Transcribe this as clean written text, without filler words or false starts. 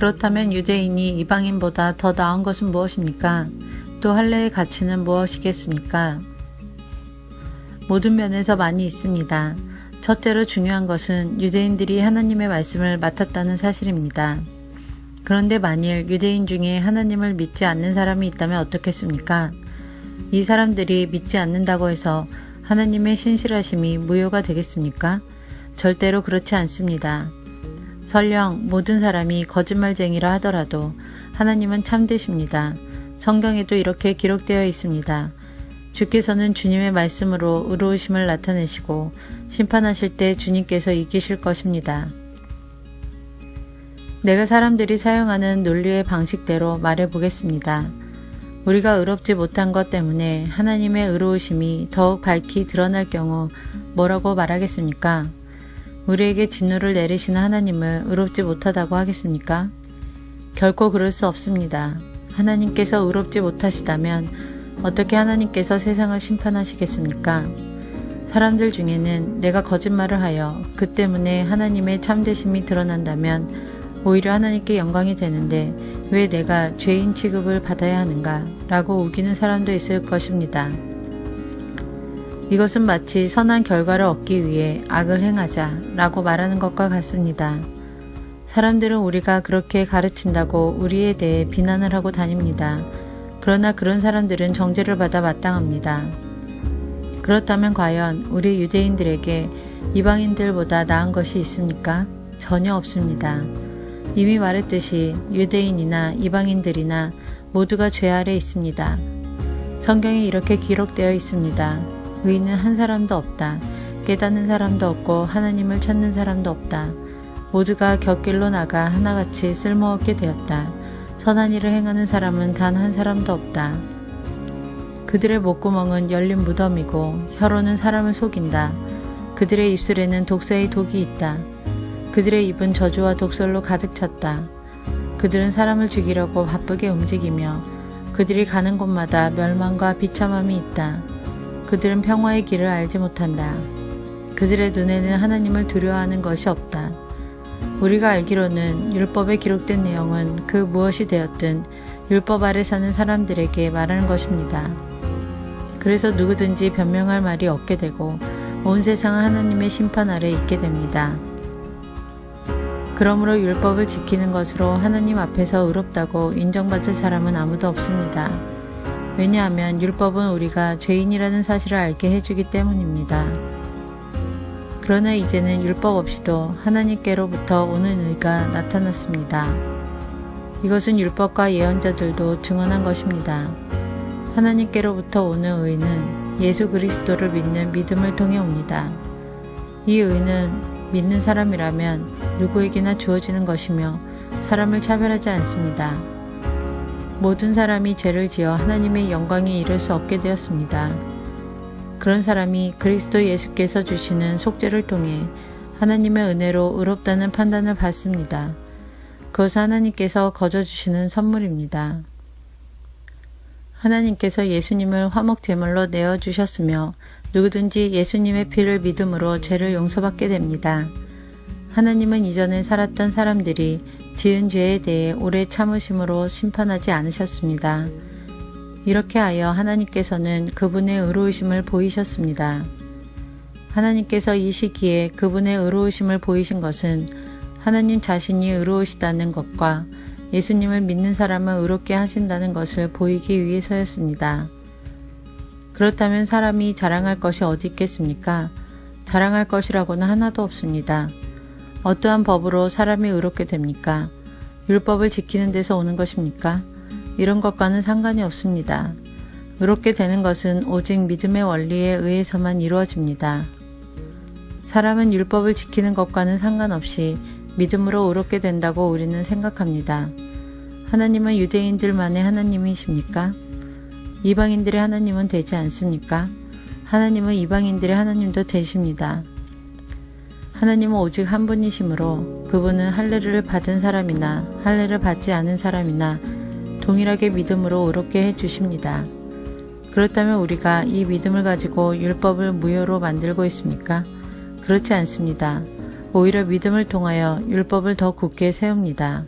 그렇다면 유대인이 이방인보다 더 나은 것은 무엇입니까? 또 할례의 가치는 무엇이겠습니까? 모든 면에서 많이 있습니다. 첫째로 중요한 것은 유대인들이 하나님의 말씀을 맡았다는 사실입니다. 그런데 만일 유대인 중에 하나님을 믿지 않는 사람이 있다면 어떻겠습니까? 이 사람들이 믿지 않는다고 해서 하나님의 신실하심이 무효가 되겠습니까? 절대로 그렇지 않습니다. 설령 모든 사람이 거짓말쟁이라 하더라도 하나님은 참되십니다. 성경에도 이렇게 기록되어 있습니다. 주께서는 주님의 말씀으로 의로우심을 나타내시고 심판하실 때 주님께서 이기실 것입니다. 내가 사람들이 사용하는 논리의 방식대로 말해보겠습니다. 우리가 의롭지 못한 것 때문에 하나님의 의로우심이 더욱 밝히 드러날 경우 뭐라고 말하겠습니까? 우리에게 진노를 내리시는 하나님을 의롭지 못하다고 하겠습니까? 결코 그럴 수 없습니다. 하나님께서 의롭지 못하시다면 어떻게 하나님께서 세상을 심판하시겠습니까? 사람들 중에는 내가 거짓말을 하여 그 때문에 하나님의 참되심이 드러난다면 오히려 하나님께 영광이 되는데 왜 내가 죄인 취급을 받아야 하는가? 라고 우기는 사람도 있을 것입니다. 이것은 마치 선한 결과를 얻기 위해 악을 행하자 라고 말하는 것과 같습니다. 사람들은 우리가 그렇게 가르친다고 우리에 대해 비난을 하고 다닙니다. 그러나 그런 사람들은 정죄를 받아 마땅합니다. 그렇다면 과연 우리 유대인들에게 이방인들보다 나은 것이 있습니까? 전혀 없습니다. 이미 말했듯이 유대인이나 이방인들이나 모두가 죄 아래 있습니다. 성경에 이렇게 기록되어 있습니다. 의인은 한 사람도 없다. 깨닫는 사람도 없고 하나님을 찾는 사람도 없다. 모두가 곁길로 나가 하나같이 쓸모없게 되었다. 선한 일을 행하는 사람은 단 한 사람도 없다. 그들의 목구멍은 열린 무덤이고 혀로는 사람을 속인다. 그들의 입술에는 독사의 독이 있다. 그들의 입은 저주와 독설로 가득 찼다. 그들은 사람을 죽이려고 바쁘게 움직이며 그들이 가는 곳마다 멸망과 비참함이 있다. 그들은 평화의 길을 알지 못한다. 그들의 눈에는 하나님을 두려워하는 것이 없다. 우리가 알기로는 율법에 기록된 내용은 그 무엇이 되었든 율법 아래 사는 사람들에게 말하는 것입니다. 그래서 누구든지 변명할 말이 없게 되고 온 세상은 하나님의 심판 아래 있게 됩니다. 그러므로 율법을 지키는 것으로 하나님 앞에서 의롭다고 인정받을 사람은 아무도 없습니다. 왜냐하면 율법은 우리가 죄인이라는 사실을 알게 해주기 때문입니다. 그러나 이제는 율법 없이도 하나님께로부터 오는 의가 나타났습니다. 이것은 율법과 예언자들도 증언한 것입니다. 하나님께로부터 오는 의는 예수 그리스도를 믿는 믿음을 통해 옵니다. 이 의는 믿는 사람이라면 누구에게나 주어지는 것이며 사람을 차별하지 않습니다. 모든 사람이 죄를 지어 하나님의 영광에 이를 수 없게 되었습니다. 그런 사람이 그리스도 예수께서 주시는 속죄를 통해 하나님의 은혜로 의롭다는 판단을 받습니다. 그것은 하나님께서 거저주시는 선물입니다. 하나님께서 예수님을 화목제물로 내어주셨으며 누구든지 예수님의 피를 믿음으로 죄를 용서받게 됩니다. 하나님은 이전에 살았던 사람들이 지은 죄에 대해 오래 참으심으로 심판하지 않으셨습니다. 이렇게 하여 하나님께서는 그분의 의로우심을 보이셨습니다. 하나님께서 이 시기에 그분의 의로우심을 보이신 것은 하나님 자신이 의로우시다는 것과 예수님을 믿는 사람을 의롭게 하신다는 것을 보이기 위해서였습니다. 그렇다면 사람이 자랑할 것이 어디 있겠습니까? 자랑할 것이라고는 하나도 없습니다. 어떠한 법으로 사람이 의롭게 됩니까? 율법을 지키는 데서 오는 것입니까? 이런 것과는 상관이 없습니다. 의롭게 되는 것은 오직 믿음의 원리에 의해서만 이루어집니다. 사람은 율법을 지키는 것과는 상관없이 믿음으로 의롭게 된다고 우리는 생각합니다. 하나님은 유대인들만의 하나님이십니까? 이방인들의 하나님은 되지 않습니까? 하나님은 이방인들의 하나님도 되십니다. 하나님은 오직 한 분이시므로 그분은 할례를 받은 사람이나 할례를 받지 않은 사람이나 동일하게 믿음으로 의롭게 해주십니다. 그렇다면 우리가 이 믿음을 가지고 율법을 무효로 만들고 있습니까? 그렇지 않습니다. 오히려 믿음을 통하여 율법을 더 굳게 세웁니다.